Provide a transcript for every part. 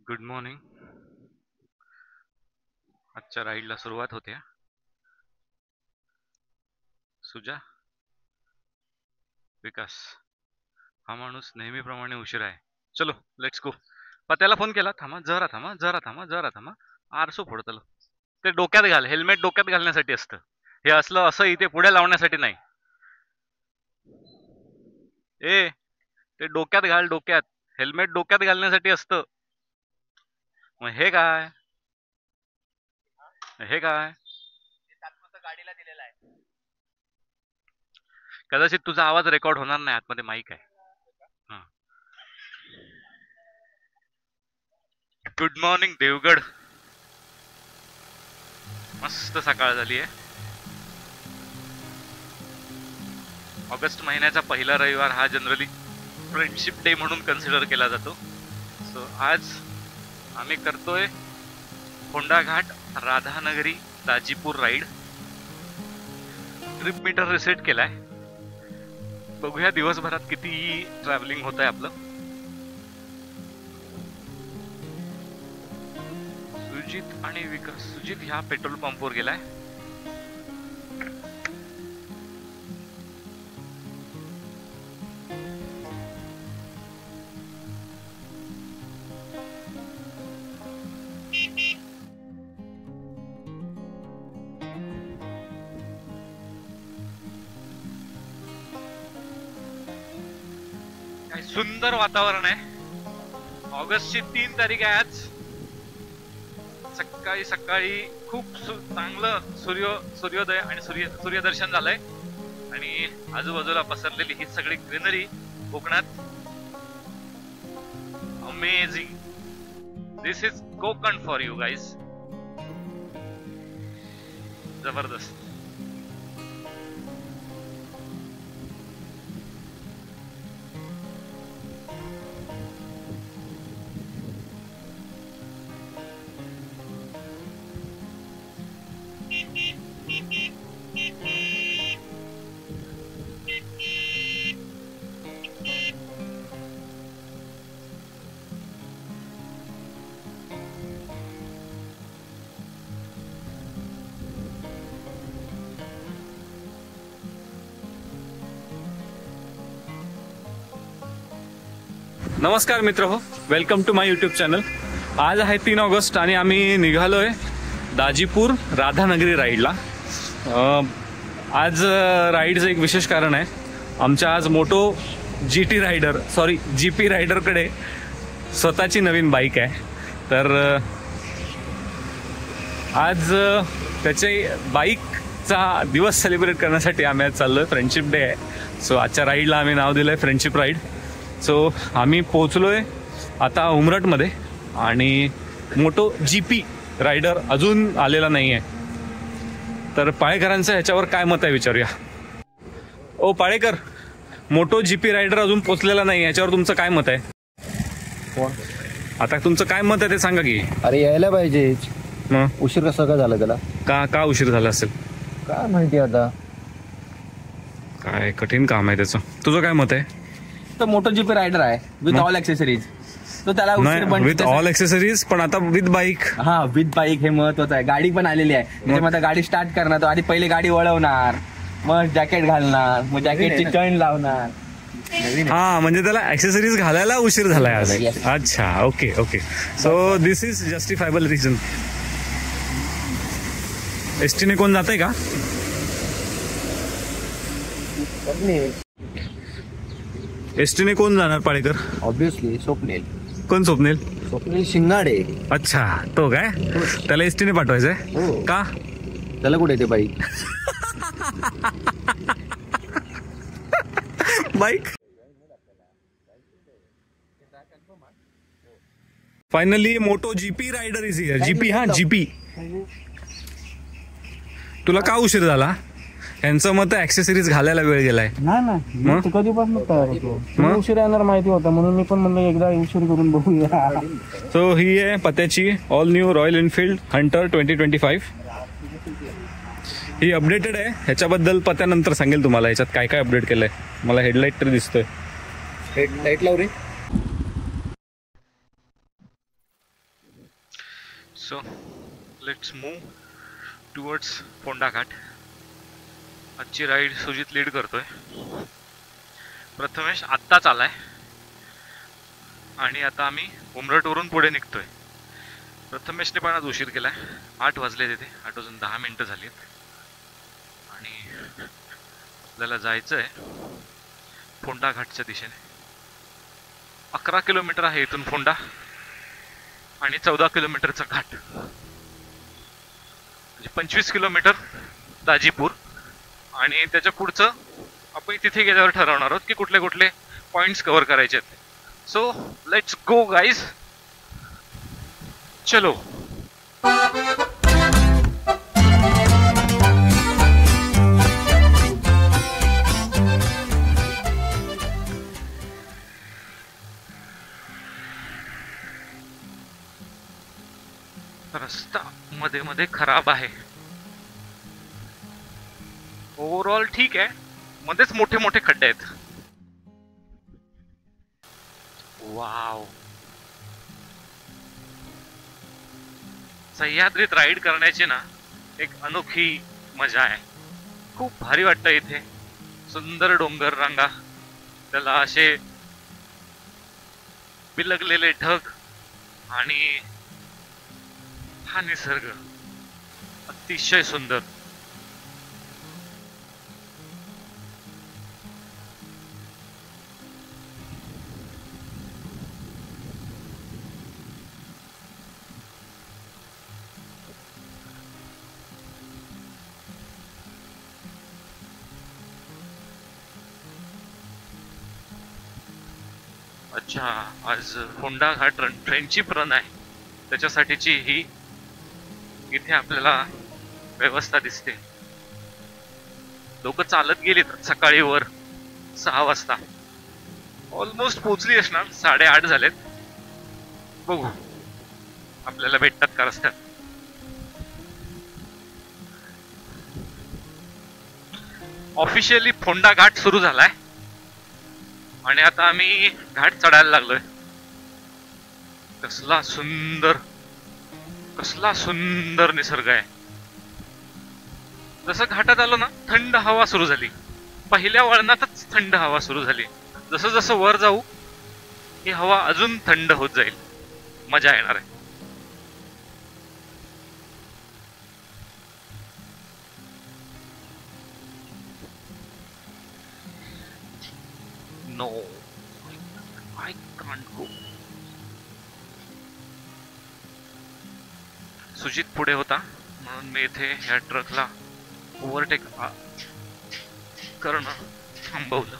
Good morning. आजच्या राईडला सुरुवात होते. सुजा, विकास, हा माणूस नेहमीप्रमाणे उशीर आहे. चलो लेट्स गो. पत्याला फोन केला. थांबा जरा थांबा जरा थांबा जरा थांबा. आरसो फोडतलो. ते डोक्यात घाल. हेल्मेट डोक्यात घालण्यासाठी असतं. हे असलं असं इथे पुढे लावण्यासाठी नाही. ए, ते डोक्यात घाल. डोक्यात हेल्मेट डोक्यात घालण्यासाठी असतं. मग हे काय? हे काय? गाडीला दिलेला आहे. कदाचित तुझा आवाज रेकॉर्ड होणार नाही. आतमध्ये माईक आहे. Good morning Devgad. मस्त सकाळ झाली आहे. ऑगस्ट महिन्याचा पहिला रविवार हा जनरली फ्रेंडशिप डे म्हणून कन्सिडर केला जातो. सो आज आम्ही करतोय Honda Ghat Radhanagari Dajipur ride. Trip meter reset केलाय. बघूया दिवसभरात किती ट्रॅव्हलिंग होत आहे आपलं. सुजित आणि विकास. सुजित ह्या पेट्रोल पंपवर गेलाय. काय सुंदर वातावरण आहे. ऑगस्टची 3 तारीख आहे आज. सकाळी सकाळी खूप चांगलं सूर्योदय आणि सूर्यदर्शन झालंय. आणि आजूबाजूला पसरलेली ही सगळी ग्रीनरी कोकणात amazing. This is Konkan for you guys. जबरदस्त. नमस्कार मित्र हो, welcome to my YouTube channel. आज आहे 3 ऑगस्ट आणि आम्ही निघालोय दाजीपूर राधानगरी राईडला. आज राईडचं एक विशेष कारण आहे. आमच्या आज मोटो जीपी रायडरकडे स्वतःची नवीन बाईक आहे. तर आज त्याचे बाईकचा दिवस सेलिब्रेट करण्यासाठी आम्ही आज चाललोय. फ्रेंडशिप डे आहे. सो आजच्या राईडला आम्ही नाव दिलंय फ्रेंडशिप राईड. सो आम्ही पोचलोय आता उमरटमध्ये आणि मोटो जीपी रायडर अजून आलेला नाही आहे. तर पाळेकरांचं ह्याच्यावर काय मत आहे विचारूया. ओ पाळेकर, मोटो जीपी रायडर अजून पोचलेला नाही, याच्यावर तुमचं काय मत आहे? आता तुमचं काय मत आहे ते सांगा की. अरे यायला पाहिजे. मग उशीर कसा का झाला त्याला? का उशीर झाला असेल काय माहिती. आता काय कठीण काम आहे त्याचं. तुझं काय मत आहे? तो मोटो जीपी रायडर आहे विथ ऑल ऍक्सेसरीज. तो त्याला विथ ऑल ऍक्सेसरीज पण आता विथ बाईक. हा, विथ बाईक हे महत्वाचं आहे. गाडी पण आलेली आहे. त्याच्यामध्ये गाडी स्टार्ट करणार. तो आधी पहिले गाडी वळवणार, मग जॅकेट घालणार, मग जॅकेटची चैन लावणार. हा, म्हणजे त्याला ऍक्सेसरीज घालायला उशीर झालाय आज. अच्छा, okay okay. So this is justifiable reason. एसटीने कोण जातंय का? एसटीने कोण जाणार पाळेकर? ऑब्विसली स्वप्नील. कोण स्वप्नील? स्वप्नील शिंगाडे. अच्छा, तो काय? त्याला एसटीने पाठवायचंय का? त्याला कुठे येते bike? Bike. Finally moto GP rider is here. GP. हा, जीपी. तुला का उशीर झाला? यांचं मत ऍक्सेसरीज घालायला वेळ गेलाय. नाही कधीपासून तयार होतो. उशीर येणार माहिती होता म्हणून मी पण म्हणलं एकदा उशीर करून बघूया. सो ही आहे पत्याची all new Royal Enfield Hunter 2025. ही अपडेटेड आहे. ह्याच्याबद्दल पत्यानंतर सांगेल तुम्हाला ह्याच्यात काय काय अपडेट केलंय. मला हेडलाईट तरी दिसतोय. हेडलाईट लाव रे. So let's move towards Phonda Ghat. आजची राईड सुजित लीड करतोय. प्रथमेश आत्ताच आलाय आणि आता आम्ही उमरटवरून पुढे निघतोय. प्रथमेशने पण आज उशीर केलाय. 8 वाजले तिथे, 8 वाजून 10 मिनिटं झालीत आणि आपल्याला जायचंय फोंडा घाटच्या दिशेने. 11 किलोमीटर आहे इथून फोंडा आणि 14 किलोमीटरचा घाट, म्हणजे 25 किलोमीटर दाजीपूर. आणि त्याच्या पुढचं आपण तिथे गेल्यावर ठरवणार आहोत की कुठले कुठले पॉइंट्स कव्हर करायचे आहेत. सो लेट्स गो गाईज, चलो. रस्ता मध्ये मध्ये खराब आहे. ओव्हरऑल ठीक आहे, मध्येच मोठे मोठे खड्डे आहेत. वाव, सह्याद्रीत राईड करण्याची ना एक अनोखी मजा आहे. खूप भारी वाटतं इथे. सुंदर डोंगर रांगा, त्याला असे बिलगलेले ढग आणि हा निसर्ग अतिशय सुंदर. अच्छा, आज फोंडा घाट रन, फ्रेंडशिप रन आहे, त्याच्यासाठीची ही इथे आपल्याला व्यवस्था दिसते. लोक चालत गेलीत सकाळी वर 6 वाजता. ऑलमोस्ट पोहोचली असणार, 8:30 झालेत. बघू आपल्याला भेटतात का रस्त्यात. ऑफिशियली फोंडा घाट सुरू झालाय आणि आता आम्ही घाट चढायला लागलोय. कसला सुंदर, कसला सुंदर निसर्ग आहे. जसं घाटात आलो ना, थंड हवा सुरू झाली. पहिल्या वळणातच थंड हवा सुरू झाली. जसं जसं वर जाऊ ही हवा अजून थंड होत जाईल. मजा येणार आहे. No, I can't go. Sujit पुढे होता म्हणून मी इथे ह्या ट्रकला ओव्हरटेक करणं थांबवलं.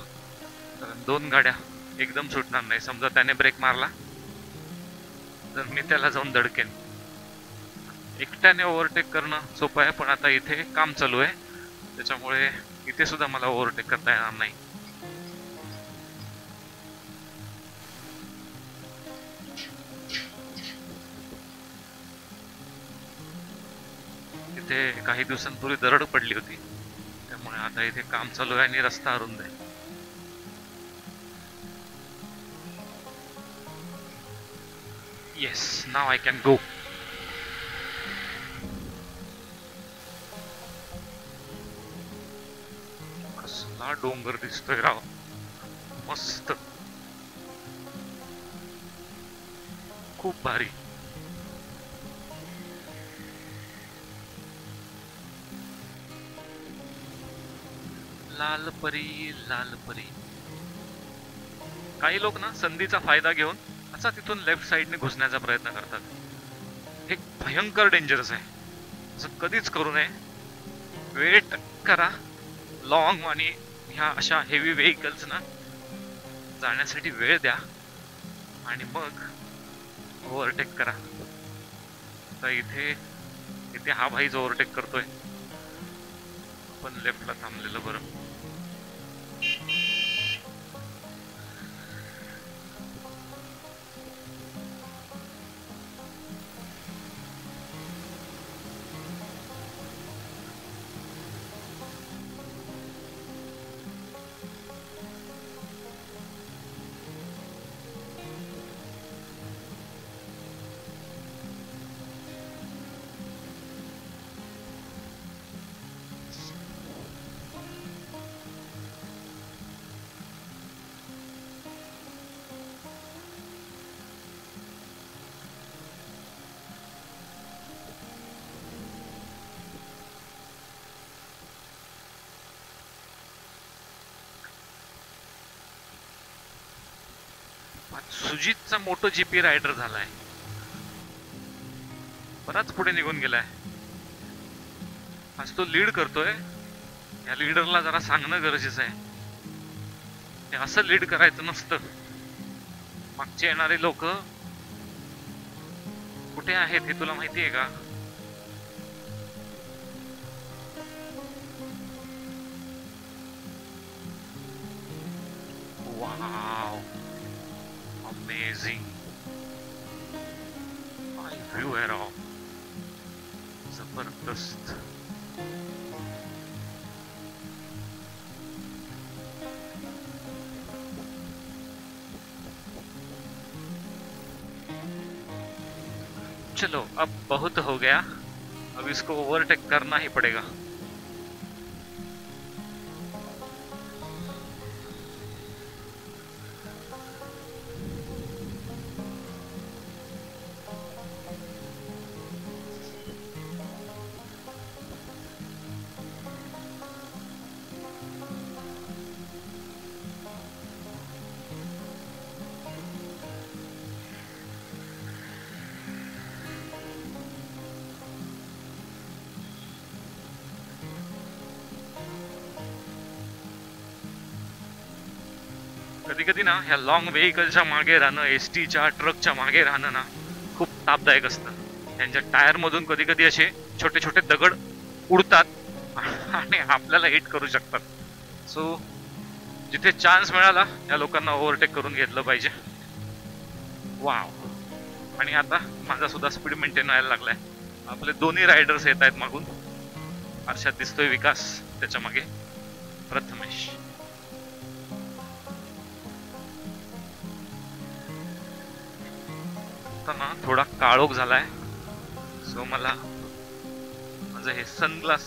कारण 2 गाड्या एकदम सुटणार नाही. समजा त्याने ब्रेक मारला तर मी त्याला जाऊन धडकेन. एकट्याने ओव्हरटेक करणं सोपं आहे, पण आता इथे काम चालू आहे त्याच्यामुळे इथे सुद्धा मला ओव्हरटेक करता येणार नाही. इथे काही दिवसांपूर्वी दरड पडली होती, त्यामुळे आता इथे काम चालू आहे आणि रस्ता अरुंद आहे. Yes, now I can go. कसला डोंगर दिसतोय राव, मस्त, खूप भारी. लाल परी, लाल परी. काही लोक ना संधीचा फायदा घेऊन असा तिथून लेफ्ट साइडने घुसण्याचा प्रयत्न करतात. हे भयंकर डेंजरस आहे, असं कधीच करू नये. वेट करा लॉंग आणि ह्या अशा हेवी व्हेकल्स ना जाण्यासाठी वेळ द्या आणि मग ओव्हरटेक करा. आता इथे हा भाईच ओव्हरटेक करतोय, पण लेफ्टला थांबलेलं बरं. सुजितचा मोटो जीपी रायडर झालाय, बराच पुढे निघून गेलाय. आज तो लीड करतोय. या लीडरला जरा सांगणं गरजेचं आहे, हे असं लीड करायचं नसतं. मागचे येणारे लोक कुठे आहेत हे तुला माहिती आहे का? Wow, amazing. काय व्ह्यू आहे राव, जबरदस्त. चलो अब बहुत हो गया, अब इसको ओवरटेक करना ही पड़ेगा. कधी कधी ना ह्या लॉंग व्हेकलच्या मागे राहणं, एसटीच्या ट्रकच्या मागे राहणं ना खूप तापदायक असतं. त्यांच्या टायर मधून कधी कधी असे छोटे छोटे दगड उडतात आणि आपल्याला हिट करू शकतात. सो जिथे चान्स मिळाला या लोकांना ओव्हरटेक करून घेतलं पाहिजे. वाव. आणि आता माझा सुद्धा स्पीड मेंटेन व्हायला लागलाय. आपले दोन्ही रायडर्स येत आहेत मागून. आरशात दिसतोय विकास, त्याच्या मागे प्रथमेश. ना थोडा काळोख झालाय, सो मला माझं हे सनग्लास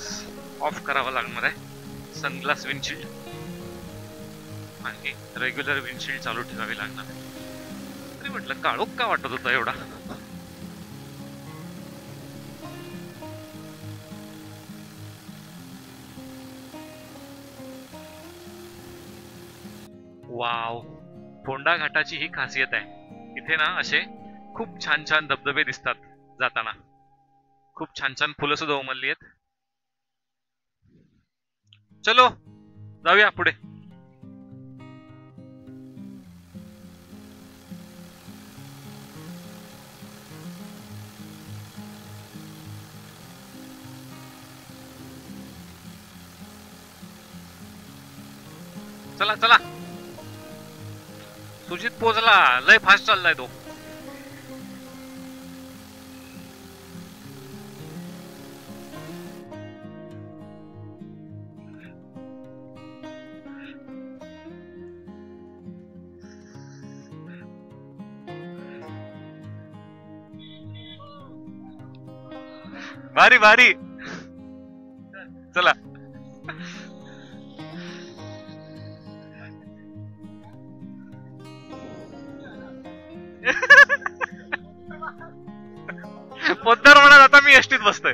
ऑफ करावं लागणार आहे. सनग्लास विंडशील्ड आणि रेग्युलर विंडशील्ड चालू ठेवावी लागणार आहे. तरी म्हटलं काळोख का वाटत होता एवढा. वाव, फोंडा घाटाची ही खासियत आहे. इथे ना असे खूप छान छान धबधबे दिसतात जाताना. खूप छान छान फुलं सुद्धा उमलली आहेत. चलो जाऊया पुढे. चला चला, सुजित पोचला. लय फास्ट चाललाय तो. भारी भारी. चला पोद्दार म्हणत आता मी एसटीत बसतोय.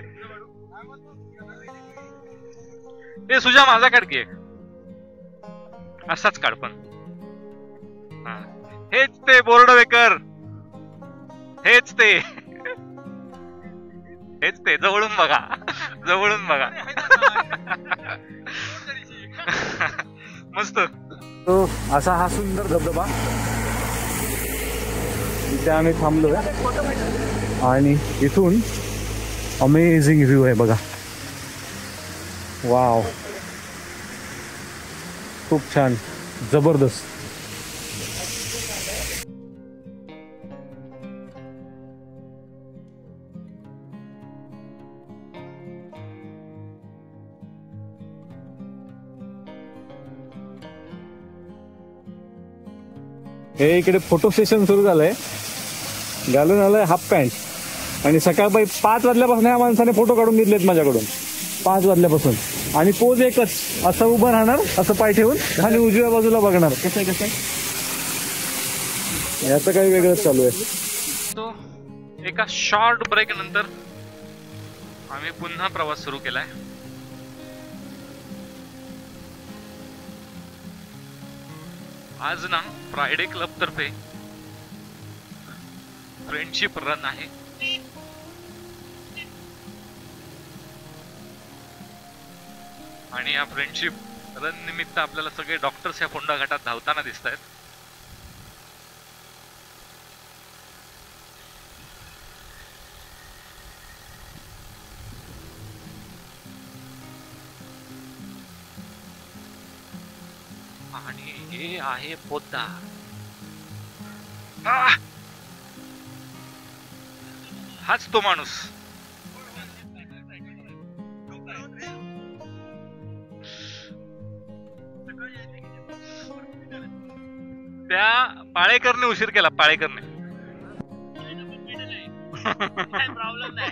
ते सुजा माझा काढकी असाच काढ. पण हेच ते बोर्डवेकर, हेच ते, हेच ते. जवळून बघा, जवळून बघा. मस्त. तो असा हा सुंदर धबधबा इथे आम्ही थांबलोय आणि इथून अमेझिंग व्ह्यू आहे बघा. वाव, खूप छान, जबरदस्त. हे इकडे फोटो सेशन सुरू झालंय. घालून आलंय हाफ पॅन्ट आणि सकाळी 5 वाजल्यापासून या माणसाने फोटो काढून घेतलेत माझ्याकडून. 5 वाजल्यापासून. आणि पोज एकच, असं उभं राहणार, असं पाय ठेवून आणि उजव्या बाजूला बघणार. कसं आहे कसं आहे, याचं काही वेगळंच चालू आहे. तो एका शॉर्ट ब्रेक नंतर आम्ही पुन्हा प्रवास सुरू केलाय. आज ना फ्रायडे क्लब तर्फे फ्रेंडशिप रन आहे. आणि या फ्रेंडशिप रन निमित्त आपल्याला सगळे डॉक्टर्स या फोंडा घाटात धावताना दिसत आहेत. आणि हे आहे पोद्दार. हाच तो माणूस. त्या पाळेकरने उशीर केला. पाळेकरने प्रॉब्लेम नाही.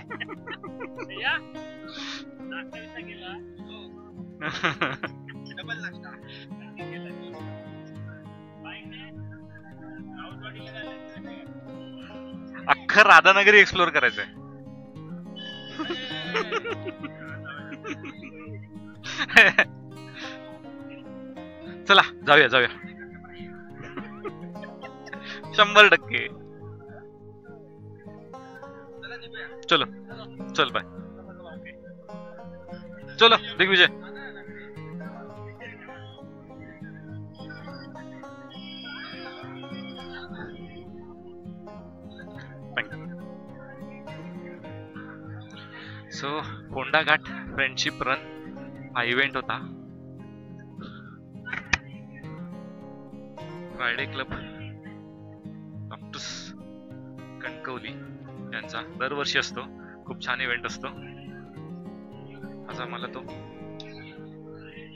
अख्खं राधानगरी एक्सप्लोर करायचंय. चला जाऊया जाऊया. 100%. चलो चल बाय. चलो दिग्विजय. सो फोंडा घाट फ्रेंडशिप रन हा इव्हेंट होता. फ्रायडे क्लब डॉक्टर्स कणकवली यांचा दरवर्षी असतो. खूप छान इव्हेंट असतो. आज आम्हाला तो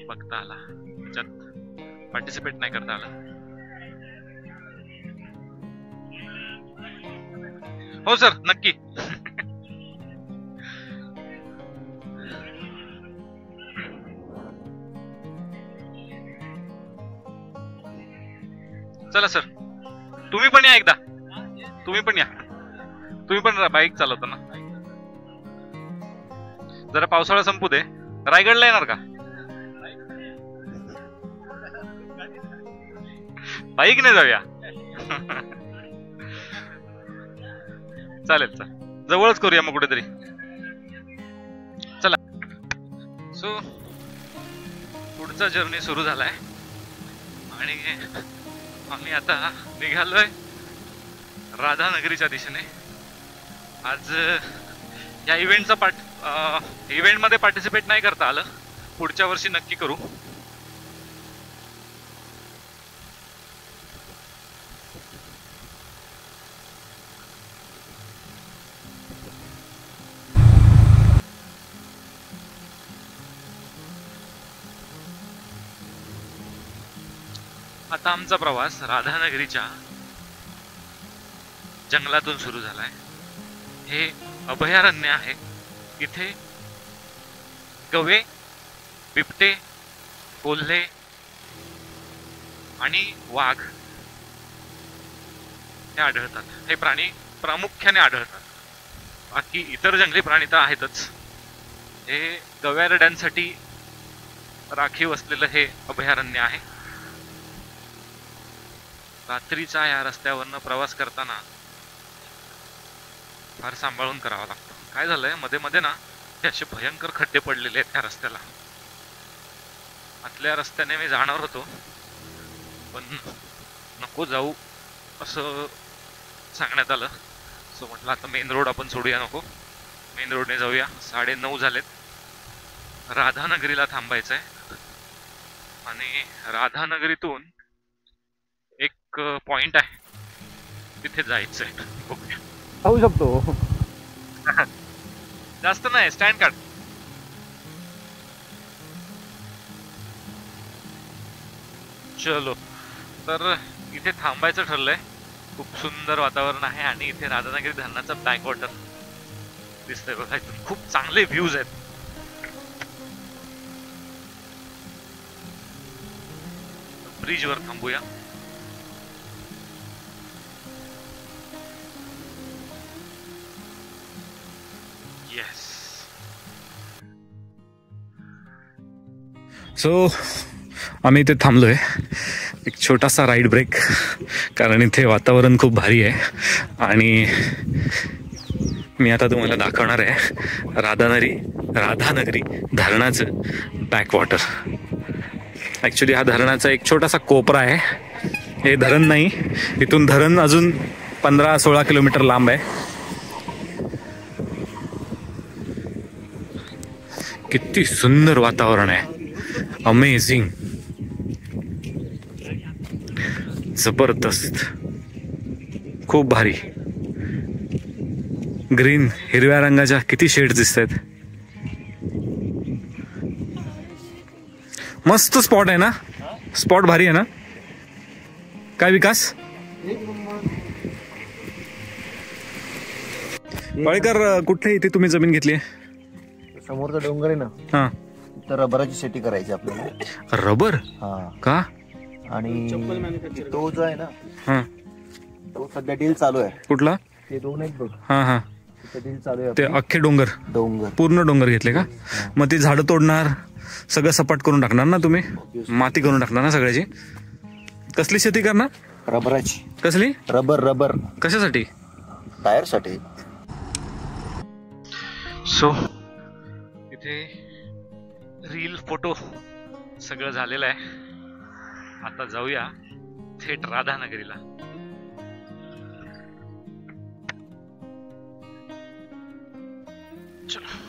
बघता आला. त्याच्यात पार्टिसिपेट नाही करता आला. हो सर नक्की. चला सर तुम्ही पण या एकदा. तुम्ही पण या. तुम्ही पण बाईक चालवता ना. जरा पावसाळा संपू दे. रायगडला येणार का? बाईक नाही जाऊया. चालेल चालेल. जवळच करूया मग कुठेतरी. चला. सो पुढचा जर्नी सुरू झालाय आणि आम्ही आता निघालोय राधानगरीच्या दिशेने. आज या इव्हेंट मध्ये पार्टिसिपेट नाही करता आलं. पुढच्या वर्षी नक्की करू. आता आमचा प्रवास राधानगरीच्या जंगलातून सुरू झालाय. हे अभयारण्य आहे. इथे गवे, बिबटे, कोल्हे आणि वाघ हे आढळतात. हे प्राणी प्रामुख्याने आढळतात. बाकी इतर जंगली प्राणी तर आहेतच. हे गव्यारड्यांसाठी राखीव असलेलं हे अभयारण्य आहे. रात्रीचा या रस्त्यावरनं प्रवास करताना फार सांभाळून करावा लागतो. काय झालंय मध्ये मध्ये ना हे असे भयंकर खड्डे पडलेले आहेत त्या रस्त्याला. आतल्या रस्त्याने मी जाणार होतो पण नको जाऊ असं सांगण्यात आलं. सो म्हटलं आता मेन रोड आपण सोडूया. नको मेन रोडने जाऊया. 9:30 झालेत. राधानगरीला थांबायचंय आणि राधानगरीतून एक पॉइंट आहे तिथे जायचंय. बघूया. जाऊ शकतो. जास्त नाही. स्टँड काढ. चलो तर इथे थांबायचं ठरलंय. खूप सुंदर वातावरण आहे आणि इथे राधानगरी धरणाचं बॅकवॉटर दिसतंय बघा. इथून खूप चांगले व्ह्यूज आहेत. ब्रिज वर थांबूया. सो आम्ही इथे थांबलोय एक छोटासा राईड ब्रेक, कारण इथे वातावरण खूप भारी आहे. आणि मी आता तुम्हाला दाखवणार आहे राधानगरी धरणाचं बॅकवॉटर. ॲक्च्युली हा धरणाचा एक छोटासा कोपरा आहे. हे धरण नाही, इथून धरण अजून 15-16 किलोमीटर लांब आहे. किती सुंदर वातावरण आहे, अमेझिंग, जबरदस्त, खूप भारी. ग्रीन, हिरव्या रंगाच्या किती शेड्स दिसत आहेत. मस्त स्पॉट आहे ना, स्पॉट भारी आहे ना. काय विकास पळेकर, कुठे इथे तुम्ही जमीन घेतली? समोरचा डोंगर आहे ना, हा, तर रबराची शेती करायची आपल्याला. रबर हा, का? आणि तो जो आहे ना, हा, तो सध्या डील चालू आहे. कुठला? ते दोन आहेत बघ, हा हा, डील चालू आहे ते आपली. अख्खे डोंगर, डोंगर पूर्ण डोंगर घेतले का? मग ते झाडं तोडणार, सगळं सपाट करून टाकणार ना तुम्ही, माती करून टाकणार ना सगळ्याची. कसली शेती करणार? रबराची. कसली? रबर कशासाठी? टायर साठी. सो इथे रील फोटो सगळं झालेलं आहे. आता जाऊया थेट राधानगरीला. चलो.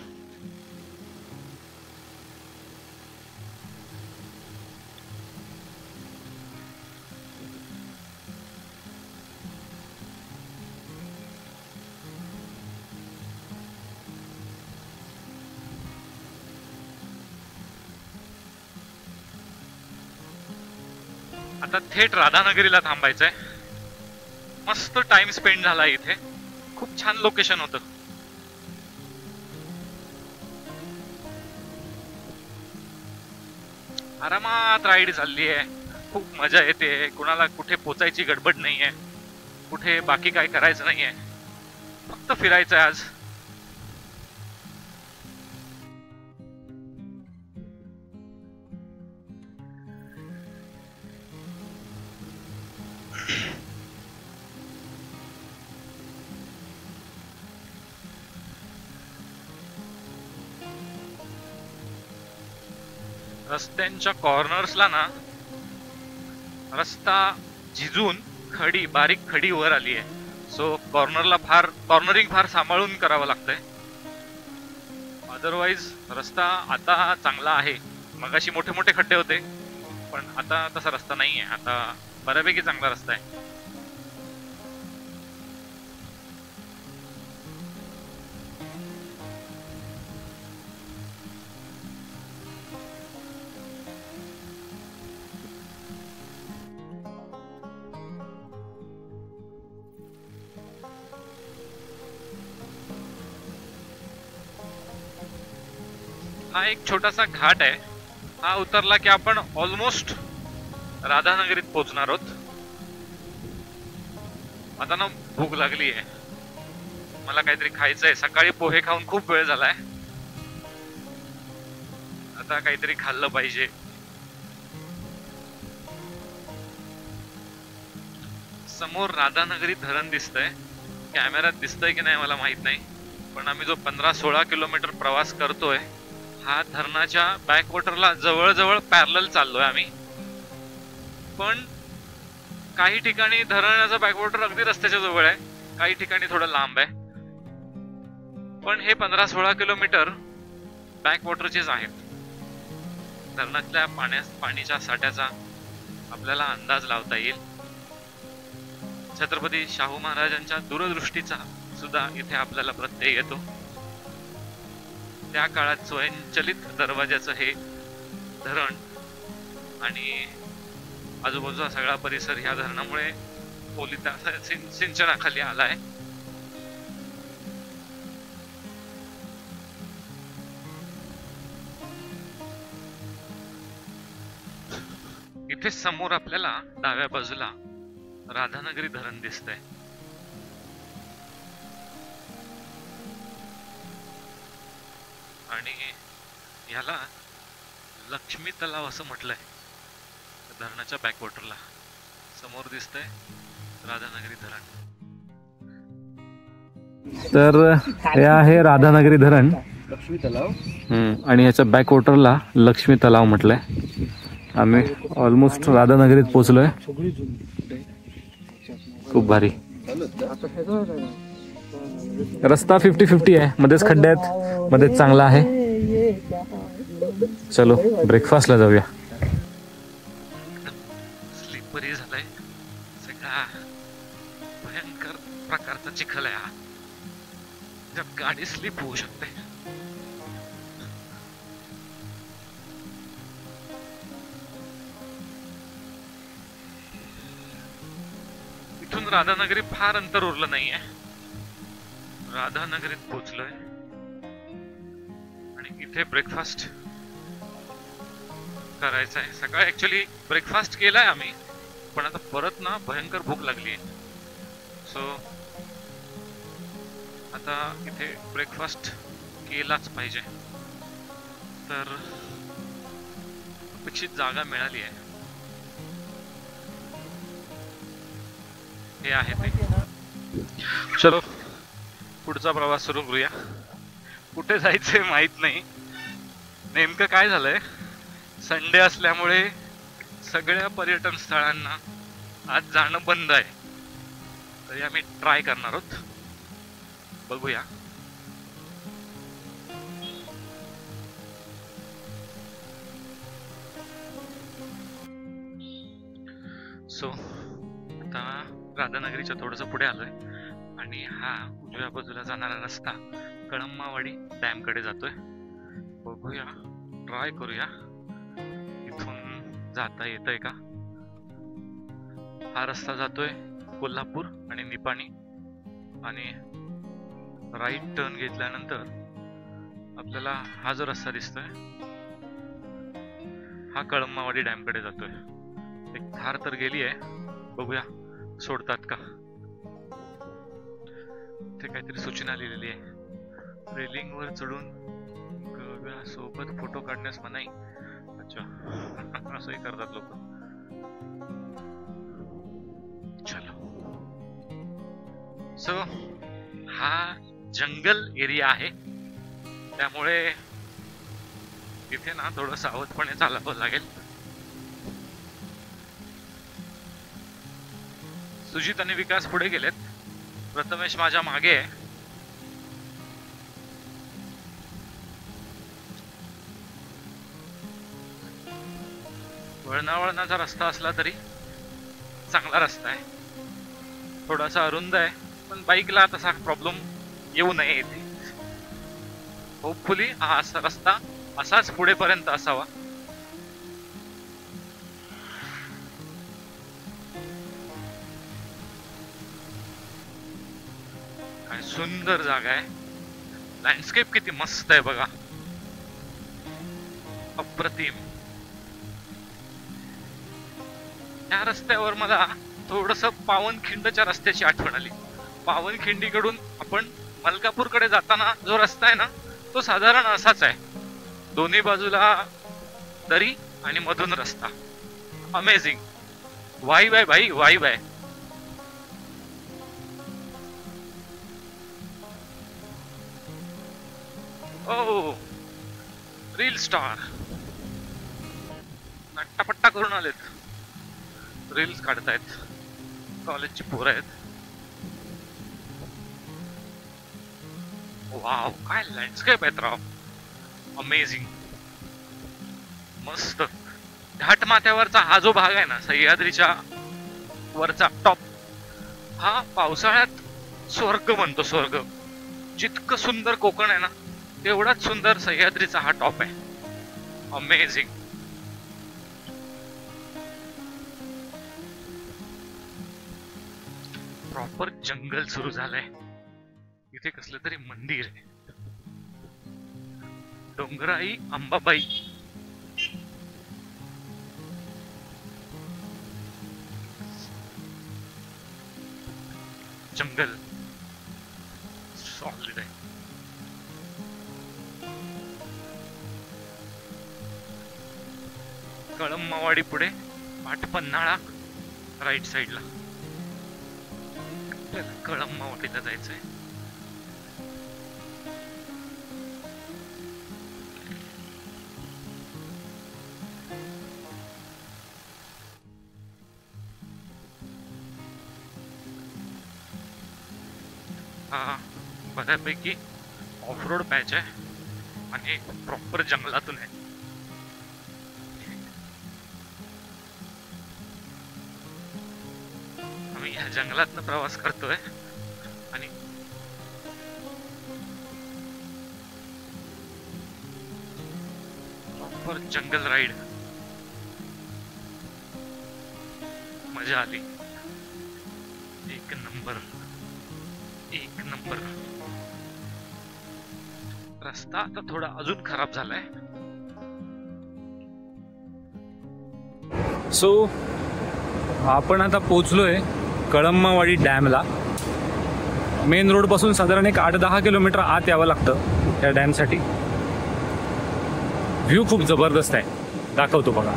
आता थेट राधानगरीला थांबायचंय. मस्त टाइम स्पेंड झाला इथे, खूप छान लोकेशन होतं. आरामात राईड चालली आहे, खूप मजा येते. कुणाला कुठे पोचायची गडबड नाहीये, कुठे बाकी काय करायचं नाहीये, फक्त फिरायचं आज. रस्त्यांच्या कॉर्नर्सला ना रस्ता झिजून बारीक खडी वर आली आहे. सो कॉर्नरिंग फार सांभाळून करावं लागतंय. अदरवाईज रस्ता आता चांगला आहे. मगाशी मोठे मोठे खड्डे होते, पण आता तसा रस्ता नाहीये. आता बऱ्यापैकी चांगला रस्ता आहे. हा एक छोटासा घाट आहे. हा उतरला की आपण ऑलमोस्ट राधानगरीत पोहोचणार आहोत. आता ना भूक लागली आहे, मला काहीतरी खायचंय. सकाळी पोहे खाऊन खूप वेळ झालाय, आता काहीतरी खाल्लं पाहिजे. समोर राधानगरी धरण दिसतंय. कॅमेऱ्यात दिसतंय की नाही मला माहित नाही, पण आम्ही जो 15-16 किलोमीटर प्रवास करतोय हा धरणाच्या बॅकवॉटरला जवळजवळ पॅरलल चाललोय आम्ही. पण काही ठिकाणी धरणाचं बॅकवॉटर अगदी रस्त्याच्या जवळ आहे, काही ठिकाणी थोडं लांब आहे. पण हे 15-16 किलोमीटर बॅकवॉटरचेच आहेत. धरणातल्या पाण्याच्या साठ्याचा आपल्याला अंदाज लावता येईल. छत्रपती शाहू महाराजांच्या दूरदृष्टीचा सुद्धा इथे आपल्याला प्रत्यय येतो. त्या काळात स्वयंचलित दरवाजाचं हे धरण आणि आजूबाजूचा सगळा परिसर ह्या धरणामुळे सिंचनाखाली आलाय. इथे समोर आपल्याला डाव्या बाजूला राधानगरी धरण दिसतंय. आणि याला लक्ष्मी तलाव असं म्हटलंय. धरणाच्या बॅकवॉटरला. समोर दिसतंय राधानगरी धरण. तर हे आहे राधानगरी धरण लक्ष्मी तलाव. आणि ह्याच्या बॅकवॉटरला लक्ष्मी तलाव म्हटलंय. आम्ही ऑलमोस्ट राधानगरीत पोहोचलोय. खूप भारी. रस्ता 50-50 आहे, मध्येच खड्डे आहेत, मध्येच चांगला आहे. चलो ब्रेकफास्टला जाऊया. स्लिपरी झालाय सगळा, भयंकर प्रकारचा चिखल आहे हा, ज्यात गाडी स्लिप होऊ शकते. इथून राधानगरी फार अंतर उरलं नाहीये. राधानगरीत पोहोचलोय आणि इथे ब्रेकफास्ट करायचा आहे. सकाळी ऍक्च्युली ब्रेकफास्ट केलाय आम्ही, पण आता परत ना भयंकर भूक लागली आहे. सो आता इथे ब्रेकफास्ट केलाच पाहिजे. तर अपेक्षित जागा मिळाली आहे. हे आहे ते. चलो पुढचा प्रवास सुरू करूया. कुठे जायचंय माहित नाही. नेमकं काय झालंय, संडे असल्यामुळे सगळ्या पर्यटन स्थळांना आज जाणं बंद आहे. तरी आम्ही ट्राय करणार आहोत, बघूया. सो आता राधानगरीच्या थोडस पुढे आलोय आणि हा उजव्या बाजूला जाणारा रस्ता कळंबावाडी डॅम कडे जातोय. बघूया, ट्राय करूया इथून जाता येतंय का. हा रस्ता जातोय कोल्हापूर आणि निपाणी, आणि राईट टर्न घेतल्यानंतर आपल्याला हा जो रस्ता दिसतोय हा कळंबावाडी डॅम कडे जातोय. एक थार तर गेली आहे, बघूया सोडतात का. ते काहीतरी सूचना लिहिलेली आहे, रेलिंग वर चढून सोबत फोटो काढण्यास मनाई. अच्छा, असंही करतात लोक. चलो. सो हा जंगल एरिया आहे, त्यामुळे इथे ना थोडं सावधपणे चालावं लागेल. सुजित आणि विकास पुढे गेलेत, प्रथमेश माझ्या मागे आहे. वळणावळणाचा रस्ता असला तरी चांगला रस्ता आहे. थोडासा अरुंद आहे, पण बाईकला तसा प्रॉब्लेम येऊ नये इथे. होपफुली हा असा रस्ता असाच पुढेपर्यंत असावा. काय सुंदर जागा आहे. लँडस्केप किती मस्त आहे बघा, अप्रतिम. या रस्त्यावर मला थोडस पावनखिंडच्या रस्त्याची आठवण आली. पावनखिंडीकडून आपण मलकापूरकडे जाताना जो रस्ता आहे ना, तो साधारण असाच आहे. दोन्ही बाजूला दरी आणि मधून रस्ता. अमेझिंग वाईब आहे भाई, वाईब आहे. ओ रील स्टार नट्टापट्टा करून आलेत, रील्स काढतायत. कॉलेजची पोरं आहेत. वाव, काय लँडस्केप आहेत राव, अमेझिंग, मस्त. घाट माथ्यावरचा हा जो भाग आहे ना, सह्याद्रीच्या वरचा टॉप, हा पावसाळ्यात स्वर्ग बनतो, स्वर्ग. जितकं सुंदर कोकण आहे ना, तेवढाच सुंदर सह्याद्रीचा हा टॉप आहे. अमेझिंग. प्रॉपर जंगल सुरू झालंय. इथे कसलं तरी मंदिर आहे, डोंगराई अंबाबाई. जंगल सॉलिड आहे. कळंबावाडी पुढे पाटपन्हाळा राईट साईडला. आपल्याला कळंबावाडीला जायचंय. हा बऱ्यापैकी ऑफ रोड पॅच आहे आणि प्रॉपर जंगलातून आहे. आम्ही ह्या जंगलातनं प्रवास करतोय आणि प्रॉपर जंगल राईड. मजा आली. एक नंबर, एक नंबर. रस्ता आता थोडा अजून खराब झालाय. सो आपण आता पोचलोय कळंबावाडी डॅमला. मेन रोड पासून साधारण एक 8-10 किलोमीटर आत यावं लागतं त्या डॅमसाठी. व्ह्यू खूप जबरदस्त आहे, दाखवतो बघा.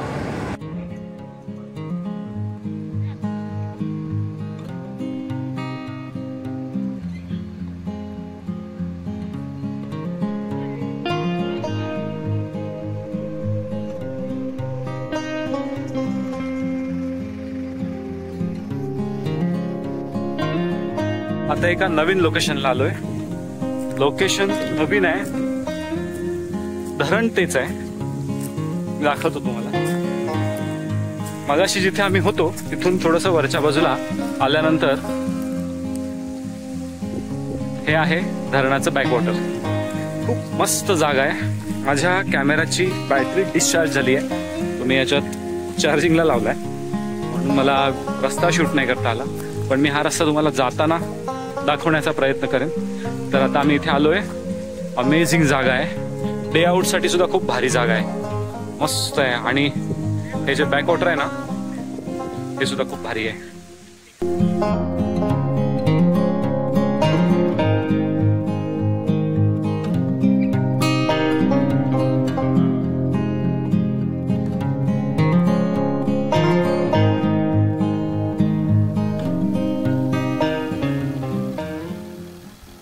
आता एका नवीन लोकेशनला आलोय. लोकेशन नवीन आहे, धरण तेच आहे, दाखवतो तुम्हाला. मगाशी जिथे आम्ही होतो तिथून थोडंसं वरच्या बाजूला आल्यानंतर हे आहे धरणाचं बॅकवॉटर. खूप मस्त जागा आहे. माझ्या कॅमेराची बॅटरी डिस्चार्ज झाली आहे, तुम्ही याच्यात चार्जिंगला लावलाय म्हणून मला रस्ता शूट नाही करता आला, पण मी हा रस्ता तुम्हाला जाताना दाखवण्याचा प्रयत्न करेन. तर आता आम्ही इथे आलोय. अमेझिंग जागा आहे, डे आउटसाठी सुद्धा खूप भारी जागा आहे, मस्त आहे. आणि हे जे बॅकवॉटर आहे ना हे सुद्धा खूप भारी आहे.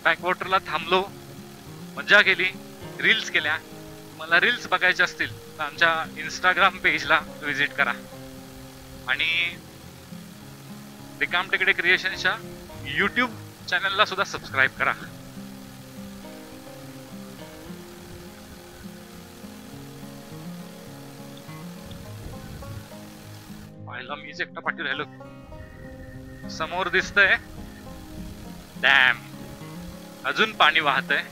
बॅकवॉटरला थांबलो, मजा केली, रील्स केल्या. तुम्हाला रील्स बघायचे असतील तर आमच्या इंस्टाग्राम पेजला विजिट करा आणि रिकाम टेकडे क्रिएशनच्या यूट्यूब चॅनलला सुद्धा सबस्क्राईब करा. पाहिलं मीच एकटा पाठी राहिलो. समोर दिसतंय डॅम, अजून पाणी वाहतंय,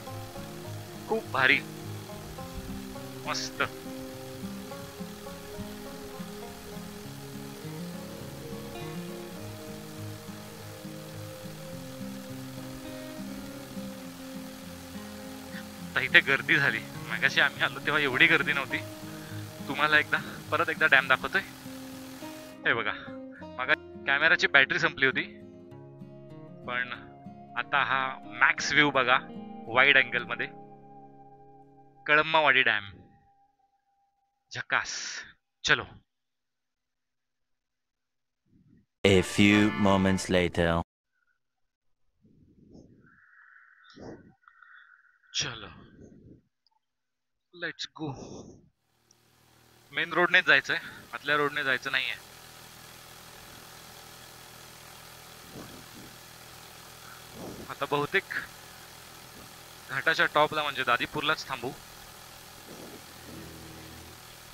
खूप भारी, मस्त. आता इथे गर्दी झाली. मगाशी आम्ही आलो तेव्हा एवढी गर्दी नव्हती. तुम्हाला परत एकदा डॅम दाखवतोय. हे बघा, मग कॅमेराची बॅटरी संपली होती, पण आता हा मॅक्स व्ह्यू बघा वाईड अँगल मध्ये. कळंबावाडी डॅम, झकास. चलो. A few moments later. चलो, लेट्स गो. मेन रोडने जायचंय, आतल्या रोडने जायचं नाहीये. आता बहुतेक घाटाच्या टॉपला म्हणजे दादीपूरलाच थांबू.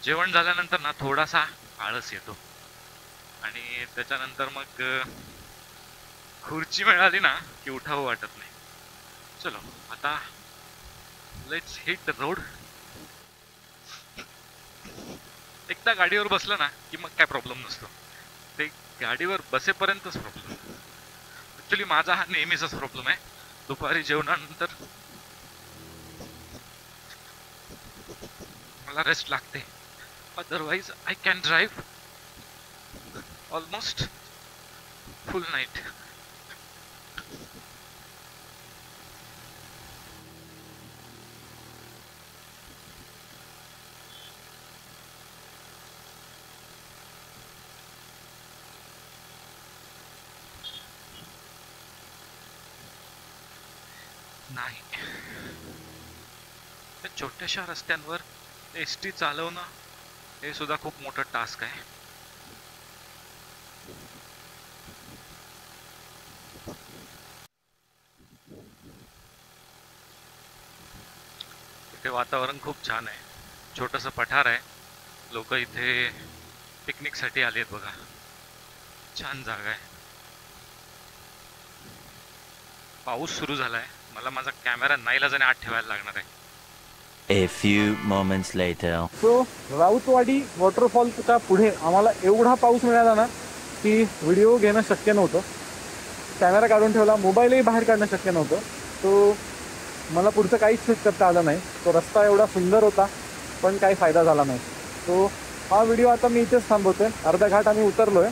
जेवण झाल्यानंतर ना थोडासा आळस येतो आणि त्याच्यानंतर मग खुर्ची मिळाली ना की उठावं वाटत नाही. चलो आता लेट्स हिट द रोड. एकदा गाडीवर बसलं ना की मग काय प्रॉब्लेम नसतो. ते गाडीवर बसेपर्यंतच प्रॉब्लेम. ऍक्च्युली माझा हा नेहमीचाच प्रॉब्लेम आहे. दुपारी जेवणानंतर मला रेस्ट लागते, otherwise I can drive almost full night. नाही, त्या छोट्याशा रस्त्यांवर एसटी चालवणं हे सुद्धा खूप मोठं टास्क आहे. इथे वातावरण खूप छान आहे. छोटंसं पठार आहे. लोक इथे पिकनिकसाठी आलेत बघा. छान जागा आहे. पाऊस सुरू झालाय. मला माझा कॅमेरा नाईलाजाने आत ठेवायला लागणार आहे. A few moments later. So Rautwadi वॉटरफॉलच्या पुढे आम्हाला एवढा पाऊस मिळाला ना की व्हिडिओ घेणं शक्य नव्हतं. कॅमेरा काढून ठेवला, मोबाईलही बाहेर काढणं शक्य नव्हतं. तो मला पुढचं काहीच शूट करता आलं नाही. तो रस्ता एवढा सुंदर होता पण काही फायदा झाला नाही. तो हा व्हिडिओ आता मी इथेच थांबवतोय. अर्धा घाट आम्ही उतरलो आहे.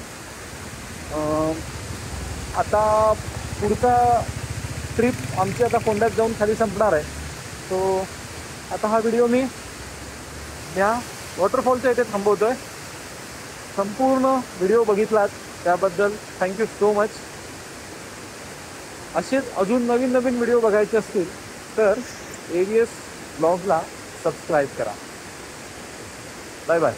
आता पुढचा ट्रिप आमची आता फोंड्यात जाऊन खाली संपणार आहे. सो आता हा व्हिडिओ मी या वॉटरफॉलच्या इथे थांबवतोय. संपूर्ण व्हिडिओ बघितलात त्याबद्दल थँक्यू सो मच. असेच अजून नवीन नवीन व्हिडिओ बघायचे असतील तर AVS ब्लॉगला सबस्क्राईब करा. Bye bye.